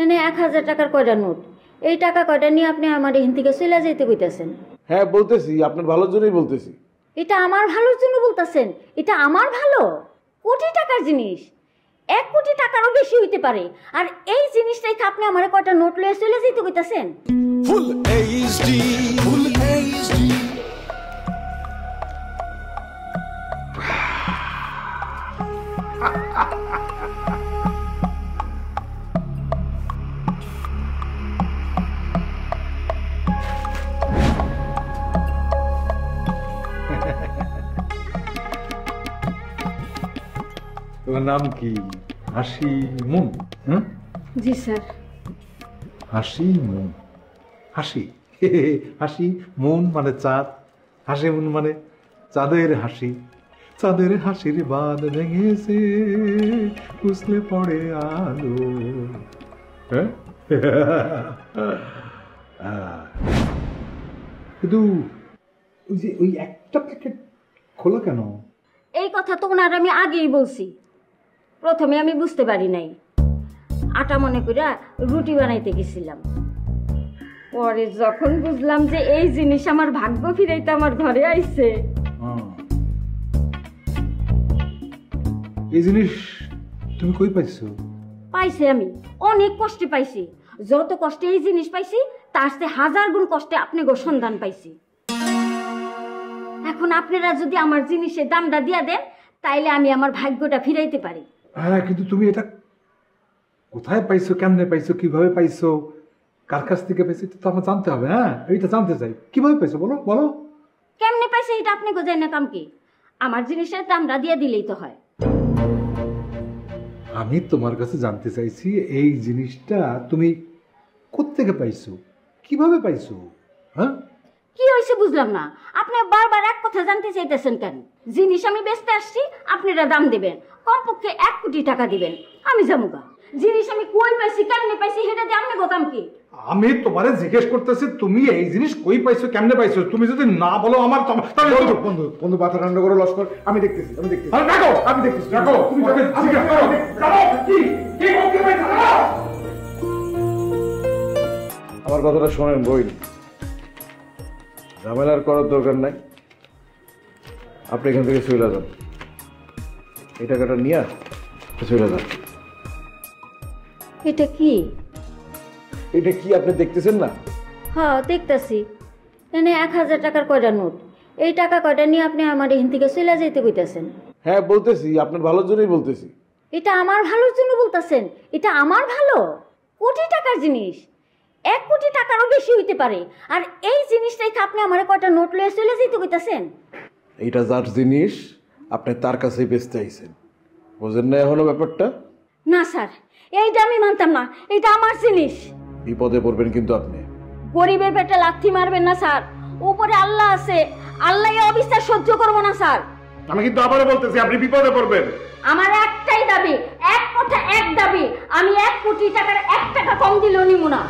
এনে 1000 টাকার কয়টা নোট, এই টাকা কয়টা নিয়ে আপনি আমার এখান থেকে চলে যেতে কইতাছেন? হ্যাঁ বলতেছি, আপনার ভালোর জন্যই বলতেছি। এটা আমার ভালোর জন্য বলতেছেন? এটা আমার ভালো? কোটি টাকার জিনিস, 1 কোটি টাকারও বেশি হইতে পারে, আর এই জিনিসটাই আপনি আমার কয়টা নোট লয়ে চলে যেতে কইতাছেন? Full HD, full HD. তোমার নাম কি? হাসি মুন? জি স্যার। হাসি মুন, হাসি হাসি মুন মানে চাঁদ, হাসি মুন মানে চাঁদের হাসি। চাঁদের হাসির বাঁধ ভেঙেছে, কুসলে পড়ে আলো। কিন্তু ওই যে ওই একটা প্যাকেট খোলা কেন? এই কথা তো ওনার আমি আগেই বলছি, প্রথমে আমি বুঝতে পারি নাই, আটা মনে করে রুটি বানাইতে গেছিলাম। পরে যখন বুঝলাম যে এই জিনিস আমার ভাগ্য ফিরাইতে আমার ঘরে আইছে। এই জিনিস তুমি কই পাইছো? পাইছি আমি, অনেক কষ্টে পাইছি। যত কষ্টে এই জিনিস পাইছি তার চেয়ে 1000 গুণ কষ্টে আপনি গো সন্ধান পাইছি। এখন আপনারা যদি আমার জিনিসের দামটা দিয়া দেন তাইলে আমি আমার ভাগ্যটা ফিরাইতে পারি। হ্যাঁ, কিন্তু তুমি এটা কোথায় পাইছো, কেমনে পাইছো, কিভাবে পাইছো, কার কাছ থেকে পাইছো তো আমার জানতে হবে। হ্যাঁ, এইটা জানতে চাই, কিভাবে পাইছো বলো বলো। কেমনে পাইছে এটা আপনি গোজাই না কাম কি? আমার জিনিসের দামটা দিয়ে দিলেই তো হয়। আমি তোমার কাছে জানতে চাইছি এই জিনিসটা তুমি কোত্থেকে পাইছো, কিভাবে পাইছো? হ্যাঁ, কি হয়েছে বুঝলাম না, আপনি বারবার এক কথা জানতে চাইতেছেন কেন? জিনিস আমি বেচতে আসছি, আপনারা দাম দিবেন, কমপক্ষে 1 কোটি টাকা দিবেন, আমি যামুগা। জিনিস আমি কই পাইছি, কেমনে পাইছি সেটা দিয়ে আপনি গো কাম কি? আমি তোমারে জিজ্ঞেস করতেছি তুমি এই জিনিস কই পাইছো, কেমনে পাইছো। তুমি যদি না বলো আমার বন্ধু বন্ধু বন্ধু মাথা ঠান্ডা করে লস্কর, আমি দেখতেছি আমি দেখতেছি। রাখো, আমি দেখতেছি, রাখো। তুমি জিজ্ঞেস করো কি কি করতে পাইছো? আমার কথাটা শোনেন বইন, ঝামেলার করার দরকার নাই। আপনি এখান থেকে চলে যান, এই টাকাটা নিয়ে চলে যান। এটা কি? এটা কি আপনি দেখতেছেন না? হ্যাঁ দেখতেছি, এনে 1000 টাকার কয়টা নোট, এই টাকা কয়টা নিয়ে আপনি আমার এখান থেকে চলে যেতে কইতাছেন? হ্যাঁ বলতেছি, আপনার ভালোর জন্যই বলতেছি। এটা আমার ভালোর জন্য বলতেছেন? এটা আমার ভালো? কোটি টাকার জিনিস, 1 কোটি টাকারও বেশি হইতে পারে, আর এই জিনিসটাই আপনি আমার কয়টা নোট লয়ে চলে যেতে কইতাছেন? এইটা যার জিনিস আপনি তার কাছেই বেচতে আইছেন, বোঝেন না এখনো ব্যাপারটা? না স্যার, এইটা আমি মানতাম না, এটা আমার জিনিস। বিপদে পড়বেন কিন্তু আপনি। গরিবের পেটে লাথি মারবেন না স্যার, উপরে আল্লাহ আছে, আল্লাহ এই অবিচার সহ্য করবো না স্যার। আমি কিন্তু আবারও বলতেছি আপনি বিপদে পড়বেন। আমার একটাই দাবি, এক কথা এক দাবি, আমি 1 কোটি টাকার 1 টাকা কম দিলেও নিব না।